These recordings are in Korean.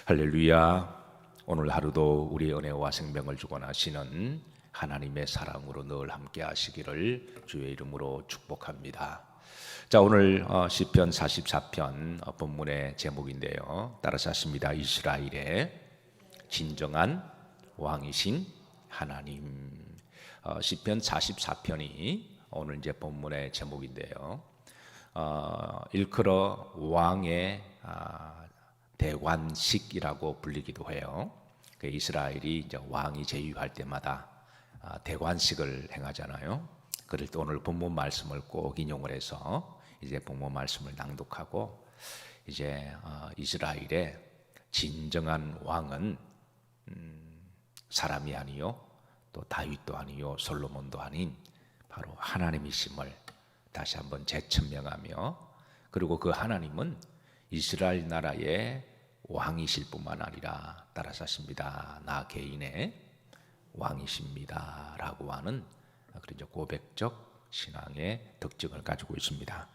할렐루야. 오늘 하루도 우리 은혜와 생명을 주관하시는 하나님의 사랑으로 늘 함께 하시기를 주의 이름으로 축복합니다. 자, 오늘 시편 44편 본문의 제목인데요, 따라서 하십니다. 이스라엘의 진정한 왕이신 하나님. 시편 44편이 오늘 이제 본문의 제목인데요, 일컬어 왕의 대관식이라고 불리기도 해요. 그 이스라엘이 이제 왕이 제위할 때마다 대관식을 행하잖아요. 그럴 때 오늘 본문 말씀을 꼭 인용을 해서 이제 본문 말씀을 낭독하고, 이제 이스라엘의 진정한 왕은 사람이 아니요, 또 다윗도 아니요, 솔로몬도 아닌 바로 하나님이심을 다시 한번 재천명하며, 그리고 그 하나님은 이스라엘 나라의 왕이실 뿐만 아니라 따라서 하십니다. 나 개인의 왕이십니다 라고 하는 그런 고백적 신앙의 특징을 가지고 있습니다.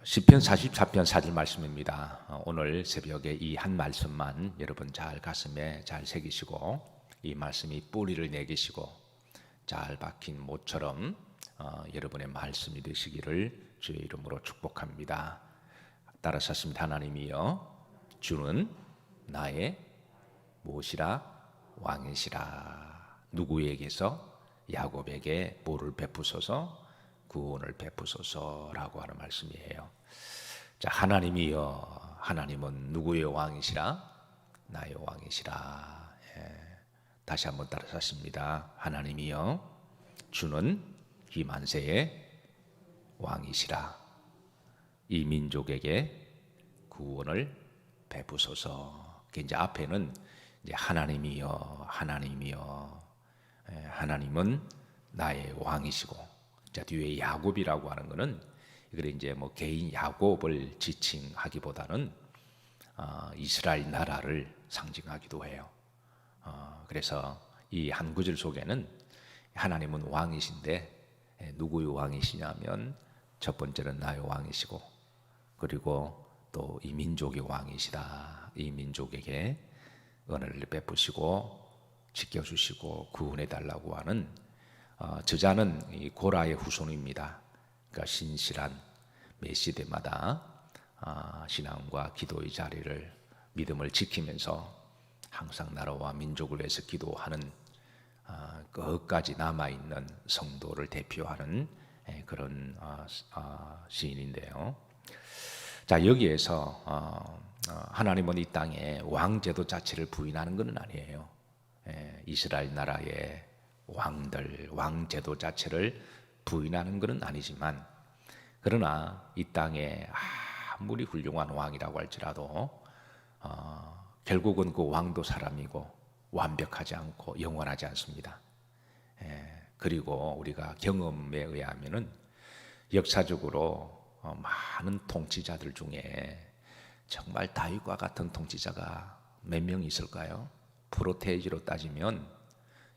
시편 44편 4절 말씀입니다. 오늘 새벽에 이 한 말씀만 여러분 잘 가슴에 잘 새기시고, 이 말씀이 뿌리를 내기시고 잘 박힌 못처럼 여러분의 말씀이 되시기를 주의 이름으로 축복합니다. 따라서 하십니다. 하나님이여, 주는 나의 무엇이라? 왕이시라. 누구에게서? 야곱에게 뭐를 베푸소서? 구원을 베푸소서라고 하는 말씀이에요. 자, 하나님이여, 하나님은 누구의 왕이시라? 나의 왕이시라. 다시 한번 따라서 하십니다. 하나님이여, 주는 이 만세의 왕이시라. 이 민족에게 구원을 베푸소서. 이제 앞에는 이제 하나님이여, 하나님이여, 하나님은 나의 왕이시고, 자, 뒤에 야곱이라고 하는 것은 이걸 이제 뭐 개인 야곱을 지칭하기보다는 이스라엘 나라를 상징하기도 해요. 그래서 이 한 구절 속에는 하나님은 왕이신데 누구의 왕이시냐면, 첫 번째는 나의 왕이시고, 그리고 또 이 민족의 왕이시다. 이 민족에게 은혜를 베푸시고 지켜주시고 구원해 달라고 하는, 저자는 이 고라의 후손입니다. 그러니까 신실한 매 시대마다 신앙과 기도의 자리를, 믿음을 지키면서 항상 나라와 민족을 위해서 기도하는 끝까지 남아있는 성도를 대표하는 그런 시인인데요. 자, 여기에서 하나님은 이 땅에 왕제도 자체를 부인하는 것은 아니에요. 이스라엘 나라의 왕들, 왕제도 자체를 부인하는 것은 아니지만, 그러나 이 땅에 아무리 훌륭한 왕이라고 할지라도 결국은 그 왕도 사람이고 완벽하지 않고 영원하지 않습니다. 그리고 우리가 경험에 의하면은 역사적으로 많은 통치자들 중에 정말 다윗과 같은 통치자가 몇 명 있을까요? 프로테이지로 따지면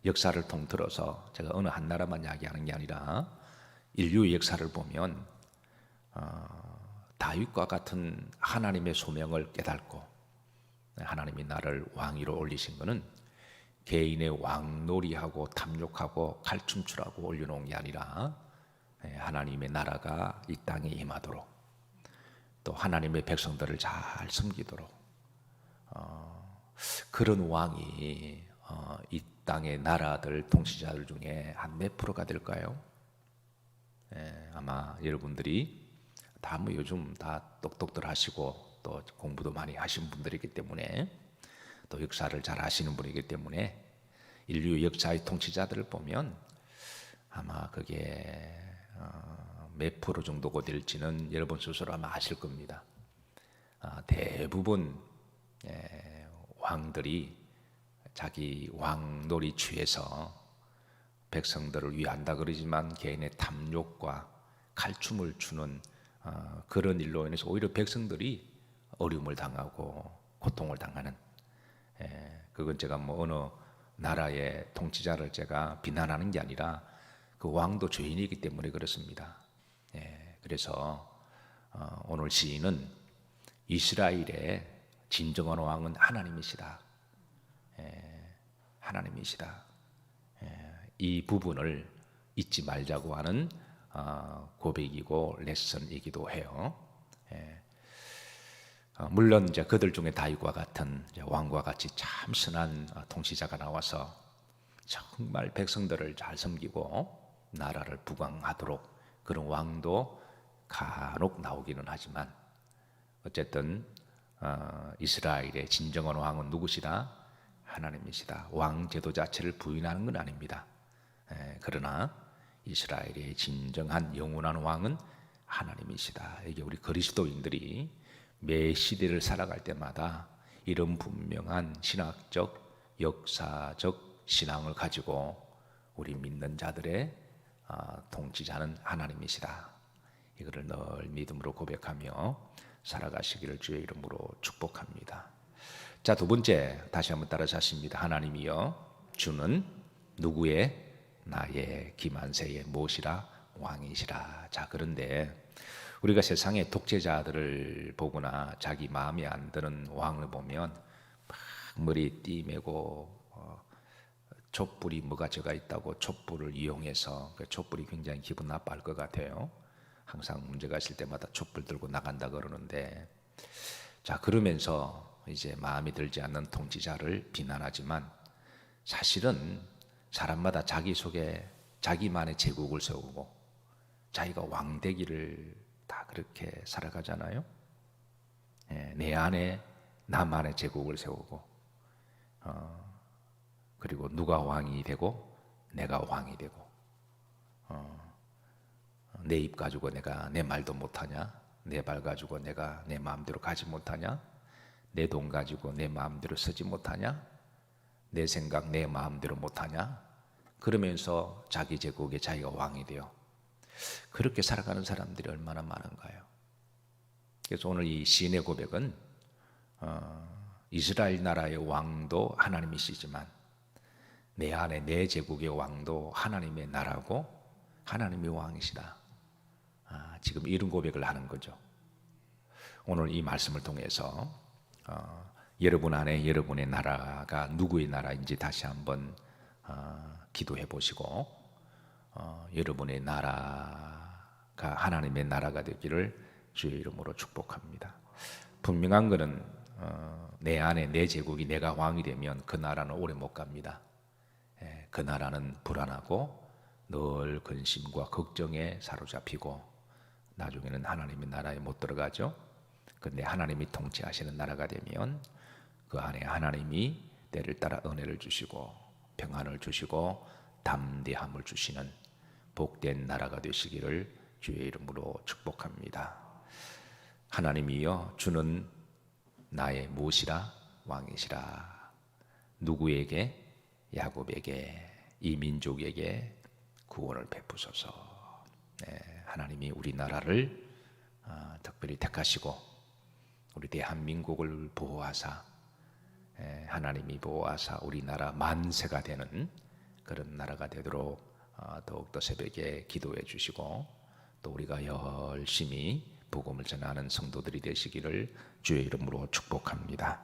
역사를 통틀어서, 제가 어느 한 나라만 이야기하는 게 아니라 인류의 역사를 보면 다윗과 같은 하나님의 소명을 깨닫고 하나님이 나를 왕위로 올리신 것은 개인의 왕놀이하고 탐욕하고 칼춤추라고 올려놓은 게 아니라, 하나님의 나라가 이 땅에 임하도록, 또 하나님의 백성들을 잘 섬기도록, 그런 왕이 이 땅의 나라들, 통치자들 중에 한 몇 프로가 될까요? 아마 여러분들이 다 뭐 요즘 다 똑똑들 하시고 또 공부도 많이 하신 분들이기 때문에, 또 역사를 잘 아시는 분이기 때문에 인류 역사의 통치자들을 보면 아마 그게 몇 프로 정도가 될지는 여러분 스스로 아마 아실 겁니다. 대부분 왕들이 자기 왕놀이 취해서 백성들을 위한다 그러지만 개인의 탐욕과 칼춤을 추는 그런 일로 인해서 오히려 백성들이 어려움을 당하고 고통을 당하는, 그건 제가 뭐 어느 나라의 통치자를 제가 비난하는 게 아니라 그 왕도 죄인이기 때문에 그렇습니다. 그래서 오늘 시인은 이스라엘의 진정한 왕은 하나님이시다. 하나님이시다. 이 부분을 잊지 말자고 하는 고백이고 레슨이기도 해요. 물론 이제 그들 중에 다윗과 같은 왕과 같이 참 선한 통치자가 나와서 정말 백성들을 잘 섬기고 나라를 부강하도록 그런 왕도 간혹 나오기는 하지만 어쨌든 이스라엘의 진정한 왕은 누구시다? 하나님이시다. 왕 제도 자체를 부인하는 건 아닙니다. 그러나 이스라엘의 진정한 영원한 왕은 하나님이시다. 이게 우리 그리스도인들이 매 시대를 살아갈 때마다 이런 분명한 신학적, 역사적 신앙을 가지고 우리 믿는 자들의 통치자는 하나님이시다. 이거를 늘 믿음으로 고백하며 살아가시기를 주의 이름으로 축복합니다. 자, 두 번째 다시 한번 따라서 하십니다. 하나님이여 주는 누구의? 나의 기만세의 무엇이라? 왕이시라. 자, 그런데 우리가 세상의 독재자들을 보거나 자기 마음에 안 드는 왕을 보면 막 머리 띠매고 촛불이 뭐가 저가 있다고 촛불을 이용해서 그 촛불이 굉장히 기분 나빠할 것 같아요. 항상 문제가 있을 때마다 촛불 들고 나간다 그러는데, 자, 그러면서 이제 마음에 들지 않는 통치자를 비난하지만 사실은 사람마다 자기 속에 자기만의 제국을 세우고 자기가 왕되기를 다 그렇게 살아가잖아요. 내 안에 나만의 제국을 세우고 그리고 누가 왕이 되고 내가 왕이 되고 내 입 가지고 내가 내 말도 못하냐? 내 발 가지고 내가 내 마음대로 가지 못하냐? 내 돈 가지고 내 마음대로 쓰지 못하냐? 내 생각 내 마음대로 못하냐? 그러면서 자기 제국에 자기가 왕이 되어 그렇게 살아가는 사람들이 얼마나 많은가요? 그래서 오늘 이 시인의 고백은 이스라엘 나라의 왕도 하나님이시지만 내 안에 내 제국의 왕도 하나님의 나라고 하나님의 왕이시다. 지금 이런 고백을 하는 거죠. 오늘 이 말씀을 통해서 여러분 안에 여러분의 나라가 누구의 나라인지 다시 한번 기도해 보시고 여러분의 나라가 하나님의 나라가 되기를 주의 이름으로 축복합니다. 분명한 것은 내 안에 내 제국이 내가 왕이 되면 그 나라는 오래 못 갑니다. 그 나라는 불안하고 늘 근심과 걱정에 사로잡히고 나중에는 하나님의 나라에 못 들어가죠. 그런데 하나님이 통치하시는 나라가 되면 그 안에 하나님이 때를 따라 은혜를 주시고 평안을 주시고 담대함을 주시는 복된 나라가 되시기를 주의 이름으로 축복합니다. 하나님이여 주는 나의 무엇이라? 왕이시라. 누구에게? 야곱에게, 이 민족에게 구원을 베푸소서. 하나님이 우리나라를 특별히 택하시고 우리 대한민국을 보호하사 하나님이 보호하사 우리나라 만세가 되는 그런 나라가 되도록 더욱더 새벽에 기도해 주시고 또 우리가 열심히 복음을 전하는 성도들이 되시기를 주의 이름으로 축복합니다.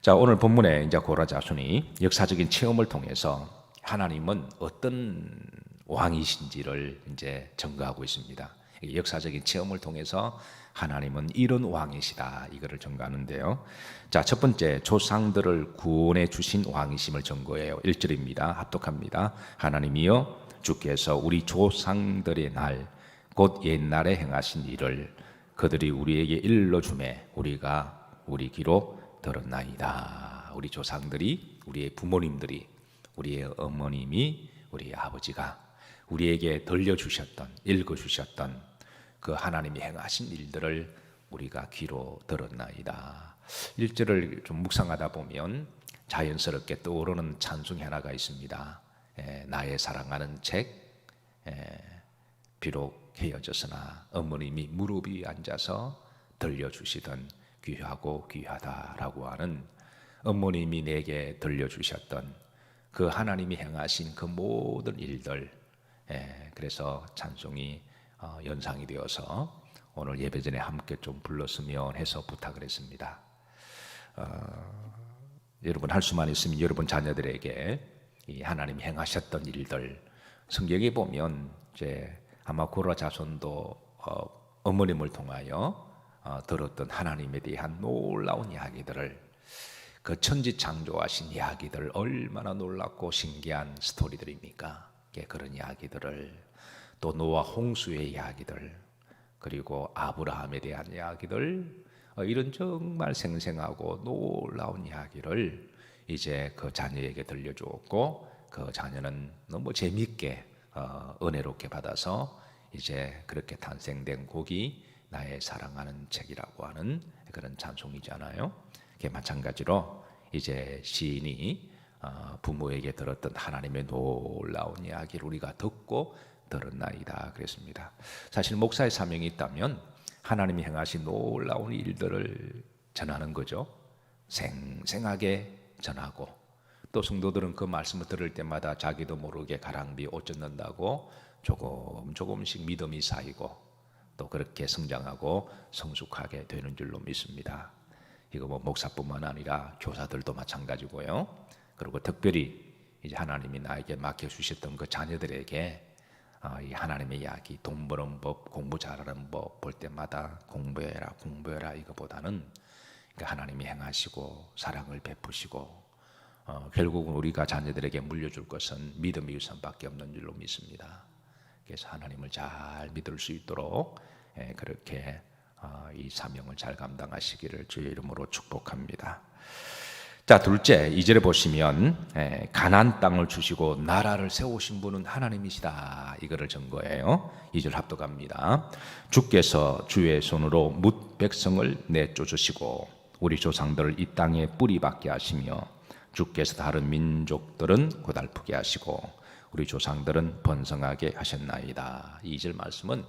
자, 오늘 본문에 이제 고라 자손이 역사적인 체험을 통해서 하나님은 어떤 왕이신지를 이제 증거하고 있습니다. 역사적인 체험을 통해서 하나님은 이런 왕이시다, 이거를 증거하는데요. 자, 첫 번째, 조상들을 구원해 주신 왕이심을 증거해요. 1절입니다. 합독합니다. 하나님이여 주께서 우리 조상들의 날 곧 옛날에 행하신 일을 그들이 우리에게 일러주매 우리가 우리 귀로 들었나이다. 우리 조상들이, 우리의 부모님들이, 우리의 어머님이, 우리의 아버지가 우리에게 들려주셨던, 읽어주셨던 그 하나님이 행하신 일들을 우리가 귀로 들었나이다. 1절을 좀 묵상하다 보면 자연스럽게 떠오르는 찬송이 하나가 있습니다. 나의 사랑하는 책, 비록 헤어졌으나 어머님이 무릎 위에 앉아서 들려주시던 귀하고 귀하다라고 하는 어머님이 내게 들려주셨던 그 하나님이 행하신 그 모든 일들, 그래서 찬송이 연상이 되어서 오늘 예배 전에 함께 좀 불렀으면 해서 부탁을 했습니다. 여러분 할 수만 있으면 여러분 자녀들에게 이 하나님이 행하셨던 일들 성경에 보면 이제 아마 고라 자손도 어머님을 통하여 들었던 하나님에 대한 놀라운 이야기들을 그 천지 창조하신 이야기들 얼마나 놀랍고 신기한 스토리들입니까? 그런 이야기들을 또 노아 홍수의 이야기들 그리고 아브라함에 대한 이야기들 이런 정말 생생하고 놀라운 이야기를 이제 그 자녀에게 들려주었고 그 자녀는 너무 재미있게 은혜롭게 받아서 이제 그렇게 탄생된 곡이 나의 사랑하는 책이라고 하는 그런 찬송이잖아요. 마찬가지로 이제 시인이 부모에게 들었던 하나님의 놀라운 이야기를 우리가 듣고 들었나이다 그랬습니다. 사실 목사의 사명이 있다면 하나님이 행하신 놀라운 일들을 전하는 거죠. 생생하게 전하고 또 성도들은 그 말씀을 들을 때마다 자기도 모르게 가랑비 옷 젖는다고 조금씩 믿음이 쌓이고 또 그렇게 성장하고 성숙하게 되는 줄로 믿습니다. 이거 뭐 목사뿐만 아니라 교사들도 마찬가지고요. 그리고 특별히 이제 하나님이 나에게 맡겨주셨던 그 자녀들에게 이 하나님의 이야기, 돈 버는 법, 공부 잘하는 법 볼 때마다 공부해라 이거보다는 하나님이 행하시고 사랑을 베푸시고 결국은 우리가 자녀들에게 물려줄 것은 믿음의 유산밖에 없는 줄로 믿습니다. 그래서 하나님을 잘 믿을 수 있도록 그렇게 이 사명을 잘 감당하시기를 주의 이름으로 축복합니다. 자, 둘째 2절에 보시면 가나안 땅을 주시고 나라를 세우신 분은 하나님이시다 이거를 증거해요. 2절 합독합니다. 주께서 주의 손으로 뭇 백성을 내쫓으시고 우리 조상들을 이 땅에 뿌리박게 하시며 주께서 다른 민족들은 고달프게 하시고 우리 조상들은 번성하게 하셨나이다. 2절 말씀은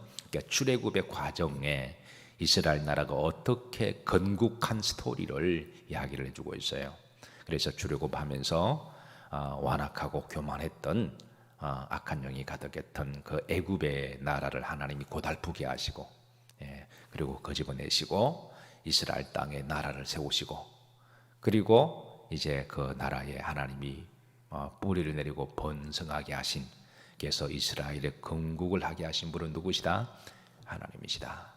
출애굽의 과정에 이스라엘 나라가 어떻게 건국한 스토리를 이야기를 해주고 있어요. 그래서 출애굽하면서 완악하고 교만했던 악한 영이 가득했던 그 애굽의 나라를 하나님이 고달프게 하시고 그리고 거집어내시고 이스라엘 땅에 나라를 세우시고 그리고 이제 그 나라에 하나님이 뿌리를 내리고 번성하게 하신 그래서 이스라엘의 건국을 하게 하신 분은 누구시다? 하나님이시다.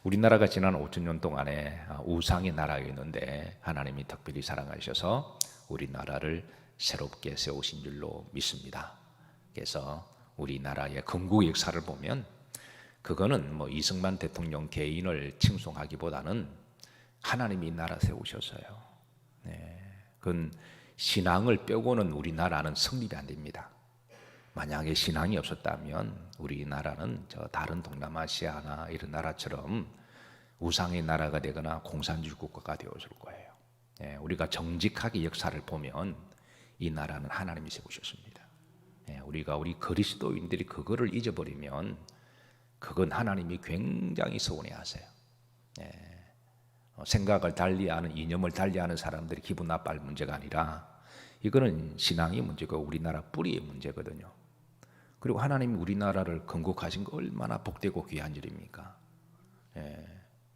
우리나라가 지난 5,000년 동안에 우상의 나라였는데 하나님이 특별히 사랑하셔서 우리나라를 새롭게 세우신 줄로 믿습니다. 그래서 우리나라의 건국 역사를 보면 그거는 뭐 이승만 대통령 개인을 칭송하기보다는 하나님이 나라 세우셨어요. 그건 신앙을 빼고는 우리나라는 성립이 안 됩니다. 만약에 신앙이 없었다면 우리나라는 저 다른 동남아시아나 이런 나라처럼 우상의 나라가 되거나 공산주의 국가가 되었을 거예요. 우리가 정직하게 역사를 보면 이 나라는 하나님이 세우셨습니다. 우리 그리스도인들이 그거를 잊어버리면 그건 하나님이 굉장히 서운해하세요. 생각을 달리하는 이념을 달리하는 사람들이 기분 나빠할 문제가 아니라 이거는 신앙의 문제고 우리나라 뿌리의 문제거든요. 그리고 하나님이 우리나라를 건국하신 거 얼마나 복되고 귀한 일입니까?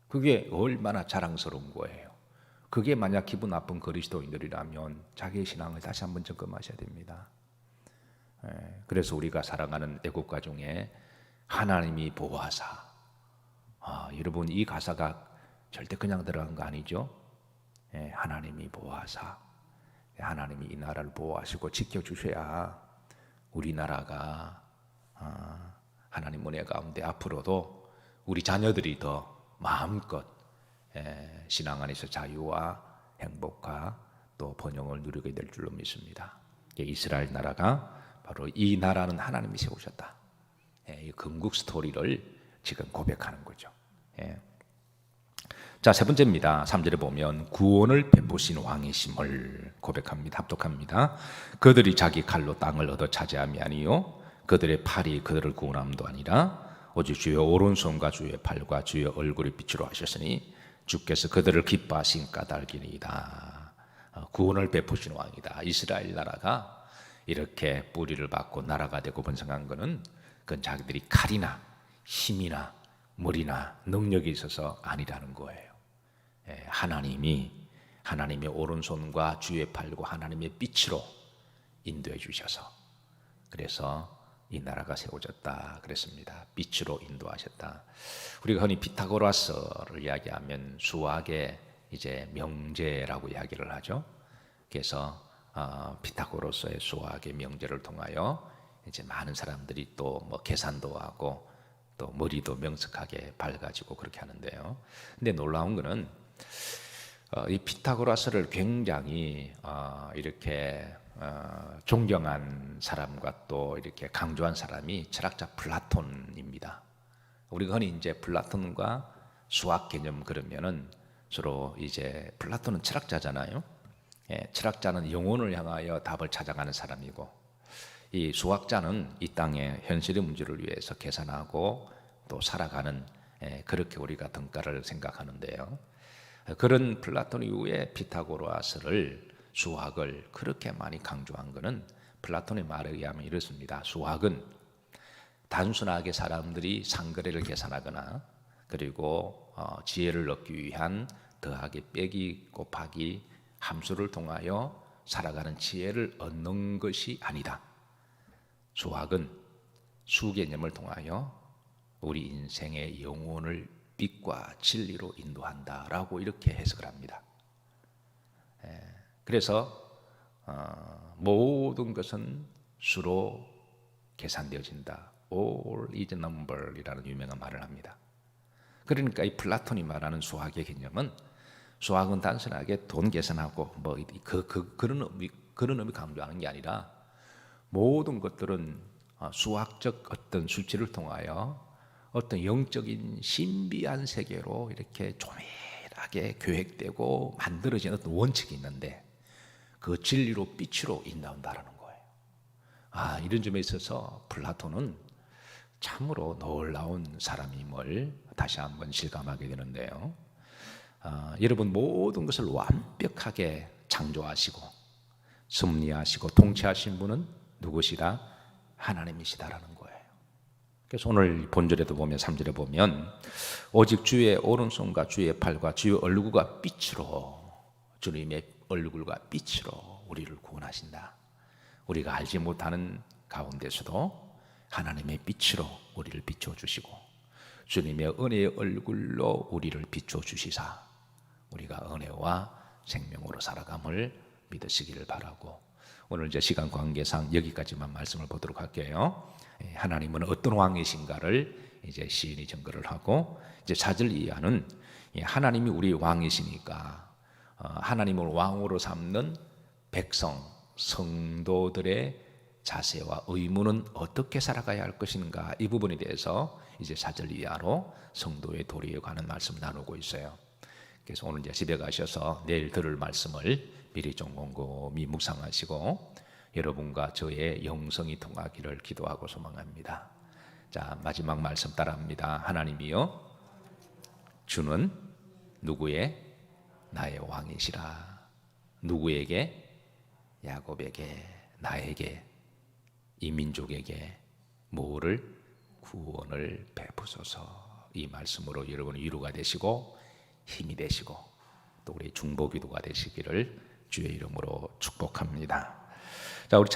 그게 얼마나 자랑스러운 거예요. 그게 만약 기분 나쁜 그리스도인들이라면 자기의 신앙을 다시 한번 점검하셔야 됩니다. 그래서 우리가 살아가는 애국가 중에 하나님이 보호하사 여러분 이 가사가 절대 그냥 들어간 거 아니죠? 하나님이 보호하사 하나님이 이 나라를 보호하시고 지켜주셔야 우리나라가 하나님 은혜 가운데 앞으로도 우리 자녀들이 더 마음껏 신앙 안에서 자유와 행복과 또 번영을 누리게 될 줄로 믿습니다. 이스라엘 나라가 바로 이 나라는 하나님이 세우셨다. 이 건국 스토리를 지금 고백하는 거죠. 자, 세 번째입니다. 3절에 보면 구원을 베푸신 왕이심을 고백합니다. 합독합니다. 그들이 자기 칼로 땅을 얻어 차지함이 아니요 그들의 팔이 그들을 구원함도 아니라 오직 주의 오른손과 주의 팔과 주의 얼굴의 빛으로 하셨으니 주께서 그들을 기뻐하신 까닭이니이다. 구원을 베푸신 왕이다. 이스라엘 나라가 이렇게 뿌리를 받고 나라가 되고 번성한 것은 그건 자기들이 칼이나 힘이나 머리나 능력이 있어서 아니라는 거예요. 하나님이 하나님의 오른손과 주의 팔과 하나님의 빛으로 인도해 주셔서 그래서 이 나라가 세워졌다 그랬습니다. 빛으로 인도하셨다. 우리가 흔히 피타고라스를 이야기하면 수학의 이제 명제라고 이야기를 하죠. 그래서 피타고라스의 수학의 명제를 통하여 이제 많은 사람들이 또 뭐 계산도 하고 또 머리도 명석하게 밝아지고 그렇게 하는데요. 근데 놀라운 거는 이 피타고라스를 굉장히 이렇게 존경한 사람과 또 이렇게 강조한 사람이 철학자 플라톤입니다. 우리가 흔히 이제 플라톤과 수학 개념 그러면은 주로 이제 플라톤은 철학자잖아요. 예, 철학자는 영혼을 향하여 답을 찾아가는 사람이고 이 수학자는 이 땅의 현실의 문제를 위해서 계산하고 또 살아가는 그렇게 우리가 등가를 생각하는데요. 그런 플라톤 이후에 피타고라스를 수학을 그렇게 많이 강조한 것은 플라톤의 말에 의하면 이렇습니다. 수학은 단순하게 사람들이 상거래를 계산하거나 그리고 지혜를 얻기 위한 더하기 빼기 곱하기 함수를 통하여 살아가는 지혜를 얻는 것이 아니다. 수학은 수개념을 통하여 우리 인생의 영혼을 빛과 진리로 인도한다라고 이렇게 해석을 합니다. 그래서 모든 것은 수로 계산되어진다. All is number이라는 유명한 말을 합니다. 그러니까 이 플라톤이 말하는 수학의 개념은 수학은 단순하게 돈 계산하고 뭐 그런 의미 강조하는 게 아니라 모든 것들은 수학적 어떤 수치를 통하여 어떤 영적인 신비한 세계로 이렇게 조밀하게 계획되고 만들어진 어떤 원칙이 있는데 그 진리로 빛으로 인도한다라는 거예요. 이런 점에 있어서 플라톤은 참으로 놀라운 사람임을 다시 한번 실감하게 되는데요. 여러분 모든 것을 완벽하게 창조하시고 섭리하시고 통치하신 분은 누구시다? 하나님이시다라는 거예요. 그래서 오늘 본절에도 보면 3절에 보면 오직 주의 오른손과 주의 팔과 주의 얼굴과 빛으로 주님의 얼굴과 빛으로 우리를 구원하신다. 우리가 알지 못하는 가운데서도 하나님의 빛으로 우리를 비춰주시고 주님의 은혜의 얼굴로 우리를 비춰주시사 우리가 은혜와 생명으로 살아감을 믿으시기를 바라고 오늘 이제 시간 관계상 여기까지만 말씀을 보도록 할게요. 하나님은 어떤 왕이신가를 이제 시인이 증거를 하고 이제 4절 이하는 하나님이 우리 왕이시니까 하나님을 왕으로 삼는 백성 성도들의 자세와 의무는 어떻게 살아가야 할 것인가 이 부분에 대해서 이제 4절 이하로 성도의 도리에 관한 말씀 나누고 있어요. 그래서 오늘 이제 집에 가셔서 내일 들을 말씀을 미리 좀 곰곰이 묵상하시고 여러분과 저의 영성이 통하기를 기도하고 소망합니다. 자, 마지막 말씀 따라합니다. 하나님이여 주는 누구의 나의 왕이시라. 누구에게? 야곱에게, 나에게, 이 민족에게 뭐를? 구원을 베푸소서. 이 말씀으로 여러분의 위로가 되시고 힘이 되시고 또 우리 중보기도가 되시기를 주의 이름으로 축복합니다. 자, 우리